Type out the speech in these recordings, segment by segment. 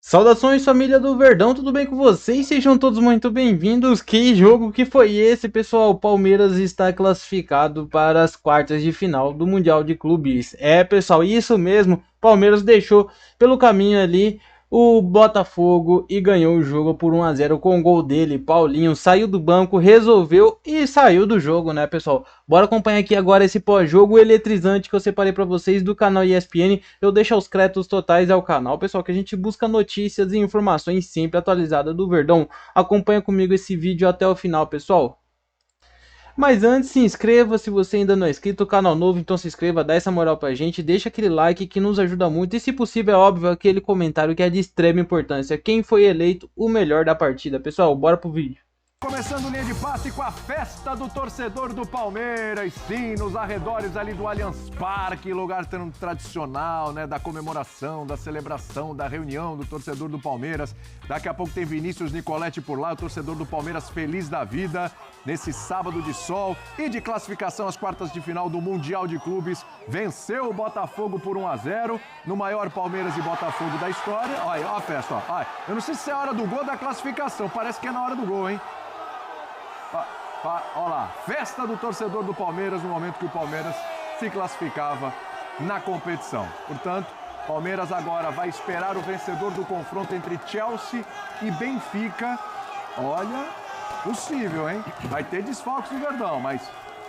Saudações, família do Verdão, tudo bem com vocês? Sejam todos muito bem-vindos. Que jogo que foi esse, pessoal? O Palmeiras está classificado para as quartas de final do Mundial de Clubes. É, pessoal, isso mesmo. Palmeiras deixou pelo caminho ali o Botafogo e ganhou o jogo por 1-0 com o gol dele. Paulinho saiu do banco, resolveu e saiu do jogo, né, pessoal? Bora acompanhar aqui agora esse pós-jogo eletrizante que eu separei para vocês do canal ESPN. Eu deixo os créditos totais ao canal, pessoal, que a gente busca notícias e informações sempre atualizadas do Verdão. Acompanha comigo esse vídeo até o final, pessoal. Mas antes, se inscreva se você ainda não é inscrito, canal novo, então se inscreva, dá essa moral pra gente, deixa aquele like que nos ajuda muito e, se possível, é óbvio, aquele comentário que é de extrema importância. Quem foi eleito o melhor da partida? Pessoal, bora pro vídeo. Começando linha de passe com a festa do torcedor do Palmeiras, sim, nos arredores ali do Allianz Parque, lugar tão tradicional, né, da comemoração, da celebração, da reunião do torcedor do Palmeiras. Daqui a pouco tem Vinícius Nicoletti por lá, o torcedor do Palmeiras feliz da vida, nesse sábado de sol e de classificação às quartas de final do Mundial de Clubes. Venceu o Botafogo por 1-0, no maior Palmeiras e Botafogo da história. Olha a festa, ó. Olha, eu não sei se é a hora do gol ou da classificação, parece que é na hora do gol, hein? Olha lá, festa do torcedor do Palmeiras no momento que o Palmeiras se classificava na competição. Portanto, Palmeiras agora vai esperar o vencedor do confronto entre Chelsea e Benfica. Olha, possível, hein? Vai ter desfalques no Verdão, mas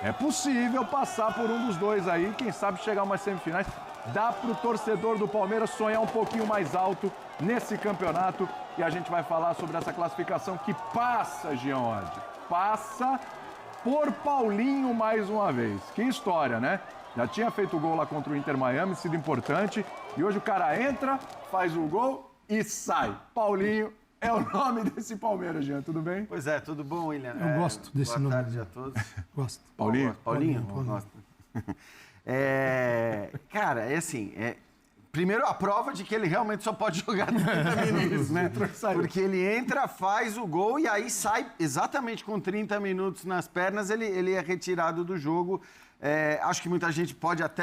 é possível passar por um dos dois aí, quem sabe chegar a umas semifinais. Dá para o torcedor do Palmeiras sonhar um pouquinho mais alto nesse campeonato e a gente vai falar sobre essa classificação que passa, Gianni. Passa por Paulinho mais uma vez. Que história, né? Já tinha feito o gol lá contra o Inter Miami, sido importante. E hoje o cara entra, faz o gol e sai. Paulinho é o nome desse Palmeiras, Jean. Tudo bem? Pois é, tudo bom, William? Eu gosto desse nome. Boa tarde a todos. Gosto. Paulinho? Paulinho? Paulinho. Gosto. Cara, é assim... Primeiro, a prova de que ele realmente só pode jogar 30 minutos, né? Porque ele entra, faz o gol e aí sai exatamente com 30 minutos nas pernas, ele é retirado do jogo. Acho que muita gente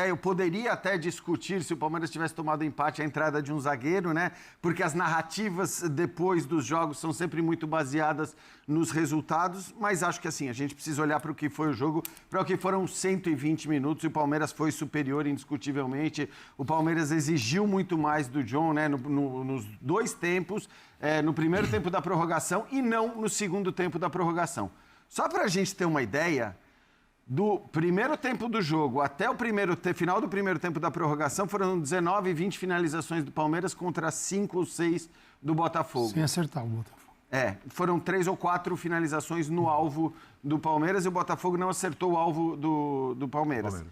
eu poderia até discutir se o Palmeiras tivesse tomado empate a entrada de um zagueiro, né? Porque as narrativas depois dos jogos são sempre muito baseadas nos resultados, mas acho que assim, a gente precisa olhar para o que foi o jogo, para o que foram 120 minutos e o Palmeiras foi superior indiscutivelmente. O Palmeiras exigiu muito mais do John, né? Nos dois tempos, no primeiro tempo da prorrogação e não no segundo tempo da prorrogação. Só para a gente ter uma ideia, do primeiro tempo do jogo até o final do primeiro tempo da prorrogação, foram 19, 20 finalizações do Palmeiras contra 5 ou 6 do Botafogo. Sem acertar o Botafogo. Foram 3 ou 4 finalizações no alvo do Palmeiras e o Botafogo não acertou o alvo do Palmeiras.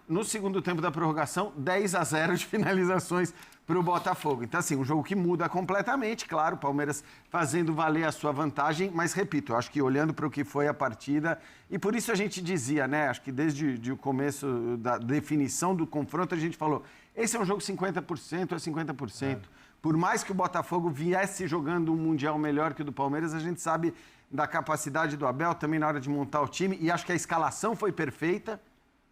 No segundo tempo da prorrogação, 10-0 de finalizações para o Botafogo. Então, assim, um jogo que muda completamente, claro, o Palmeiras fazendo valer a sua vantagem, mas, repito, eu acho que olhando para o que foi a partida, e por isso a gente dizia, né, acho que desde o começo da definição do confronto, a gente falou, esse é um jogo 50%, é 50%. Por mais que o Botafogo viesse jogando um Mundial melhor que o do Palmeiras, a gente sabe da capacidade do Abel também na hora de montar o time, e acho que a escalação foi perfeita.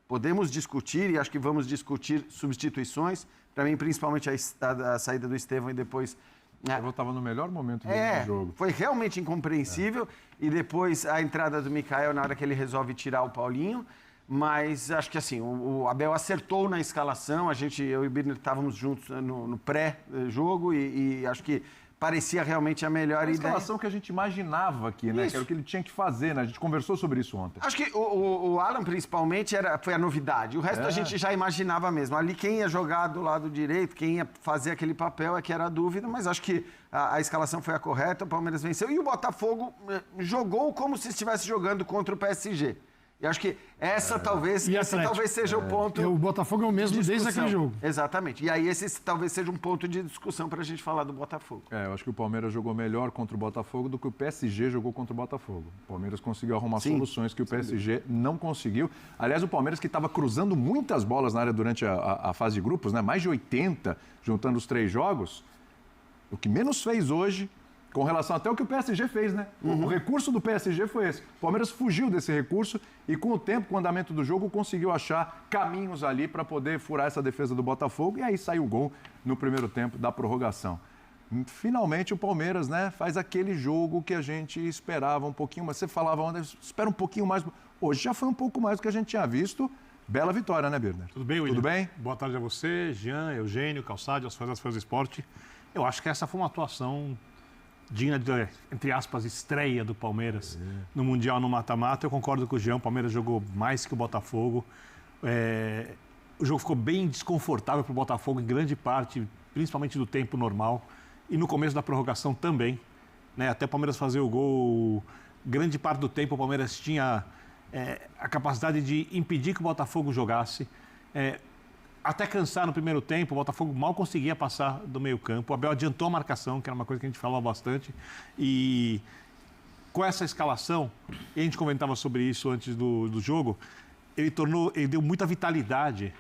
Podemos discutir, e acho que vamos discutir substituições. Para mim, principalmente a saída do Estevão e depois... Eu estava no melhor momento do jogo. Foi realmente incompreensível. E depois a entrada do Mikael na hora que ele resolve tirar o Paulinho. Mas acho que assim, o Abel acertou na escalação. Eu e o Birner estávamos juntos no pré-jogo e acho que parecia realmente a melhor ideia. A escalação que a gente imaginava aqui, né? Que era o que ele tinha que fazer, né? A gente conversou sobre isso ontem. Acho que o Alan, principalmente, foi a novidade. O resto a gente já imaginava mesmo. Ali, quem ia jogar do lado direito, quem ia fazer aquele papel é que era a dúvida, mas acho que a escalação foi a correta, o Palmeiras venceu. E o Botafogo jogou como se estivesse jogando contra o PSG. E acho que esse talvez seja o ponto... O Botafogo é o mesmo desde aquele jogo. Exatamente. E aí esse talvez seja um ponto de discussão para a gente falar do Botafogo. Eu acho que o Palmeiras jogou melhor contra o Botafogo do que o PSG jogou contra o Botafogo. O Palmeiras conseguiu arrumar soluções que o PSG não conseguiu. Aliás, o Palmeiras que estava cruzando muitas bolas na área durante a fase de grupos, né? Mais de 80, juntando os 3 jogos. O que menos fez hoje Com relação até ao que o PSG fez, né? O recurso do PSG foi esse. O Palmeiras fugiu desse recurso e com o tempo, com o andamento do jogo, conseguiu achar caminhos ali para poder furar essa defesa do Botafogo e aí saiu o gol no primeiro tempo da prorrogação. Finalmente o Palmeiras, né, faz aquele jogo que a gente esperava um pouquinho, mas você falava ontem, espera um pouquinho mais. Hoje já foi um pouco mais do que a gente tinha visto. Bela vitória, né, Birner? Tudo bem, William? Tudo bem? Boa tarde a você, Jean, Eugênio, Calçade, aos fãs do esporte. Eu acho que essa foi uma atuação digna de, entre aspas, estreia do Palmeiras no Mundial no mata-mata. Eu concordo com o Jean, o Palmeiras jogou mais que o Botafogo. O jogo ficou bem desconfortável para o Botafogo em grande parte, principalmente do tempo normal. E no começo da prorrogação também. Né? Até o Palmeiras fazer o gol, grande parte do tempo o Palmeiras tinha a capacidade de impedir que o Botafogo jogasse. Até cansar no primeiro tempo, o Botafogo mal conseguia passar do meio campo. O Abel adiantou a marcação, que era uma coisa que a gente falava bastante. E com essa escalação, e a gente comentava sobre isso antes do jogo, ele deu muita vitalidade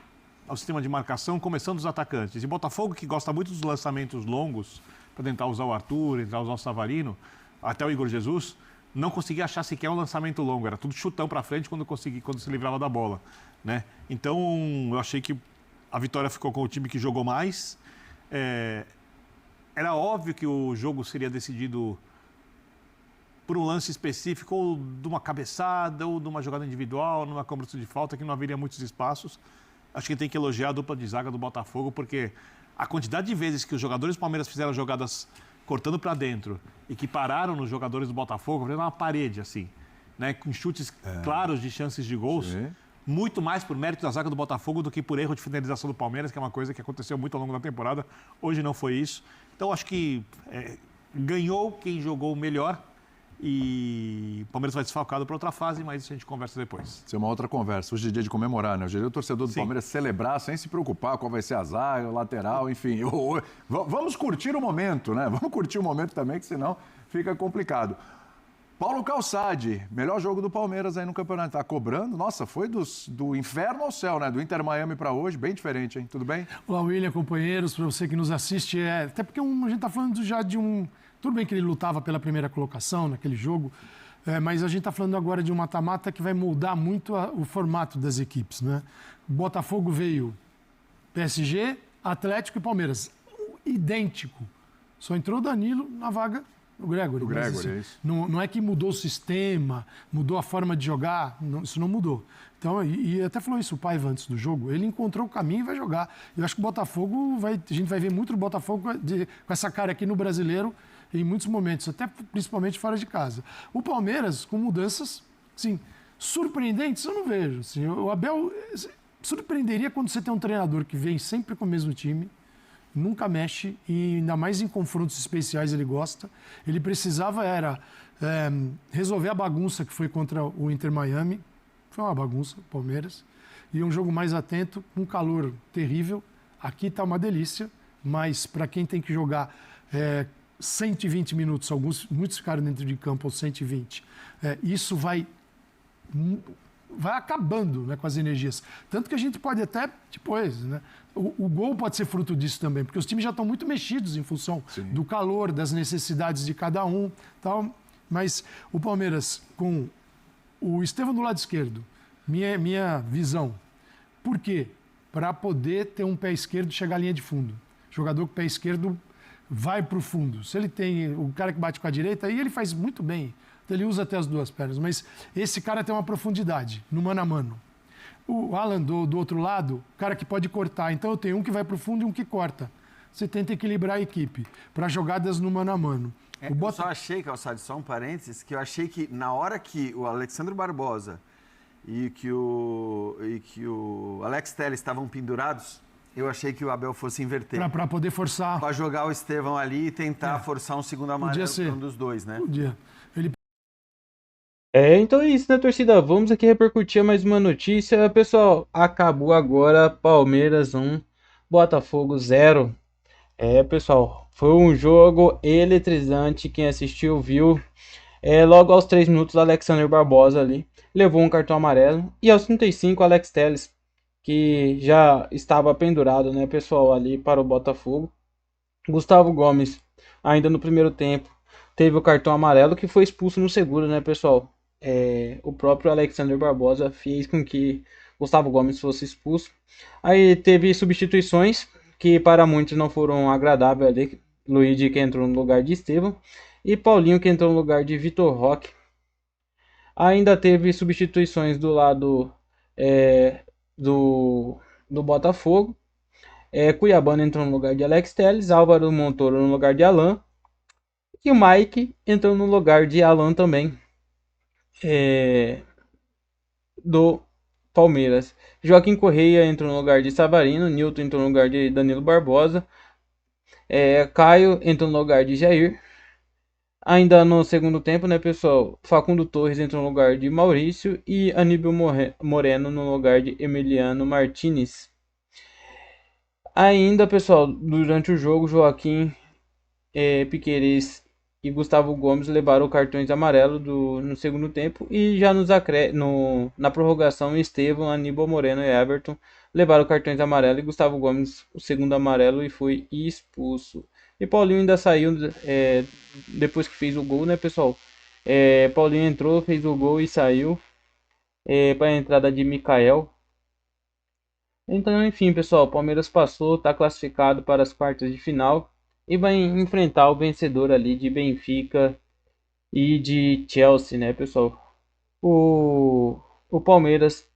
ao sistema de marcação, começando dos atacantes. E o Botafogo, que gosta muito dos lançamentos longos, para tentar usar o Arthur, tentar usar o Savarino, até o Igor Jesus, não conseguia achar sequer um lançamento longo. Era tudo chutão para frente quando se livrava da bola. Né? Então, eu achei que a vitória ficou com o time que jogou mais. Era óbvio que o jogo seria decidido por um lance específico, ou de uma cabeçada, ou de uma jogada individual, numa cobrança de falta, que não haveria muitos espaços. Acho que tem que elogiar a dupla de zaga do Botafogo, porque a quantidade de vezes que os jogadores do Palmeiras fizeram jogadas cortando para dentro e que pararam nos jogadores do Botafogo, fazendo uma parede, assim, né, com chutes claros de chances de gols. Sim. Muito mais por mérito da zaga do Botafogo do que por erro de finalização do Palmeiras, que é uma coisa que aconteceu muito ao longo da temporada. Hoje não foi isso. Então, acho que ganhou quem jogou melhor e o Palmeiras vai desfalcado para outra fase, mas isso a gente conversa depois. Isso é uma outra conversa. Hoje é dia de comemorar, né? Hoje é dia do torcedor do Palmeiras celebrar sem se preocupar qual vai ser a zaga, o lateral, enfim. Vamos curtir o momento, né? Vamos curtir o momento também, que senão fica complicado. Paulo Calçade, melhor jogo do Palmeiras aí no campeonato. Tá cobrando? Nossa, foi do inferno ao céu, né? Do Inter Miami para hoje, bem diferente, hein? Tudo bem? Olá, William, companheiros, para você que nos assiste. Até porque a gente tá falando já de um... Tudo bem que ele lutava pela primeira colocação naquele jogo, mas a gente está falando agora de um mata-mata que vai moldar muito o formato das equipes, né? Botafogo veio PSG, Atlético e Palmeiras. Idêntico. Só entrou o Danilo na vaga do Gregory. O Gregory, é isso. Não é que mudou o sistema, mudou a forma de jogar, isso não mudou. Então, e até falou isso o Paiva antes do jogo, ele encontrou o caminho e vai jogar. Eu acho que o Botafogo, a gente vai ver muito o Botafogo com essa cara aqui no Brasileiro, em muitos momentos, até principalmente fora de casa. O Palmeiras, com mudanças, sim, surpreendentes, eu não vejo. Assim, o Abel surpreenderia quando você tem um treinador que vem sempre com o mesmo time, nunca mexe, e ainda mais em confrontos especiais ele gosta. Ele precisava resolver a bagunça que foi contra o Inter Miami. Foi uma bagunça, o Palmeiras. E um jogo mais atento, um calor terrível. Aqui está uma delícia, mas para quem tem que jogar 120 minutos, muitos ficaram dentro de campo aos 120. Isso vai acabando, né, com as energias. Tanto que a gente pode até, depois, né, o gol pode ser fruto disso também, porque os times já estão muito mexidos em função do calor, das necessidades de cada um. Tal. Mas o Palmeiras, com o Estevão do lado esquerdo, minha visão. Por quê? Para poder ter um pé esquerdo e chegar à linha de fundo. Jogador com pé esquerdo vai para o fundo. Se ele tem o cara que bate com a direita, aí ele faz muito bem. Então ele usa até as duas pernas. Mas esse cara tem uma profundidade no mano a mano. O Alan, do outro lado, o cara que pode cortar. Então eu tenho um que vai para o fundo e um que corta. Você tenta equilibrar a equipe para jogadas no mano a mano. Eu só achei, Calçado, só um parênteses, que eu achei que na hora que o Alexandre Barbosa e que o Alex Telles estavam pendurados, eu achei que o Abel fosse inverter. Para poder forçar. Para jogar o Estevão ali e tentar forçar um segundo amarelo para um dos dois, né? Podia. Então é isso, né, torcida? Vamos aqui repercutir mais uma notícia. Pessoal, acabou agora Palmeiras 1, Botafogo 0. Pessoal, foi um jogo eletrizante. Quem assistiu viu. Logo aos 3 minutos, Alexandre Barbosa ali levou um cartão amarelo. E aos 35, Alex Telles, que já estava pendurado, né, pessoal, ali para o Botafogo. Gustavo Gomes, ainda no primeiro tempo, teve o cartão amarelo que foi expulso no segundo, né, pessoal? O próprio Alexander Barbosa fez com que Gustavo Gomes fosse expulso. Aí teve substituições que para muitos não foram agradáveis ali. Luigi, que entrou no lugar de Estevão, e Paulinho, que entrou no lugar de Vitor Roque. Ainda teve substituições do lado do Botafogo. Cuiabano entrou no lugar de Alex Telles, Álvaro Montoro no lugar de Alan, e o Mike entrou no lugar de Alan também, do Palmeiras. Joaquim Correia entrou no lugar de Savarino, Nilton entrou no lugar de Danilo Barbosa, Caio entrou no lugar de Jair. Ainda no segundo tempo, né, pessoal, Facundo Torres entrou no lugar de Maurício e Aníbal Moreno no lugar de Emiliano Martinez. Ainda, pessoal, durante o jogo, Joaquim Piquerez e Gustavo Gomes levaram cartões amarelos no segundo tempo, e já na prorrogação, Estevão, Aníbal Moreno e Everton levaram cartões amarelos e Gustavo Gomes o segundo amarelo e foi expulso. E Paulinho ainda saiu depois que fez o gol, né, pessoal? Paulinho entrou, fez o gol e saiu para a entrada de Mikael. Então, enfim, pessoal, Palmeiras passou, está classificado para as quartas de final e vai enfrentar o vencedor ali de Benfica e de Chelsea, né, pessoal? O Palmeiras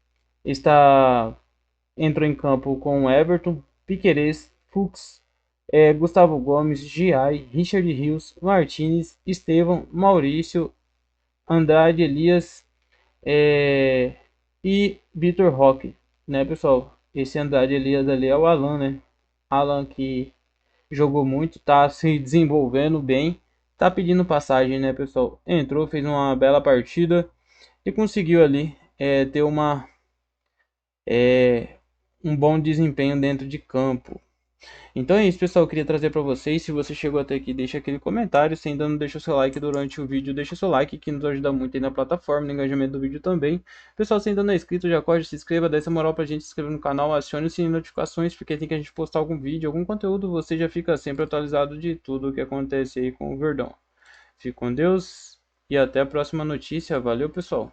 entrou em campo com Everton, Piquerez, Fuchs, Gustavo Gomes, Giai, Richard Rios, Martinez, Estevão, Maurício, Andrade, Elias e Vitor Roque, né, pessoal? Esse Andrade Elias ali é o Alan, né? Alan que jogou muito, tá se desenvolvendo bem, tá pedindo passagem, né, pessoal? Entrou, fez uma bela partida e conseguiu ali ter um bom desempenho dentro de campo. Então é isso, pessoal, eu queria trazer para vocês. Se você chegou até aqui, deixa aquele comentário. Se ainda não deixou seu like durante o vídeo, deixa seu like, que nos ajuda muito aí na plataforma, no engajamento do vídeo também. Pessoal, se ainda não é inscrito, já corre, se inscreva, dá essa moral pra gente se inscrever no canal, acione o sininho de notificações, porque assim que a gente postar algum vídeo, algum conteúdo, você já fica sempre atualizado de tudo o que acontece aí com o Verdão. Fique com Deus e até a próxima notícia. Valeu, pessoal!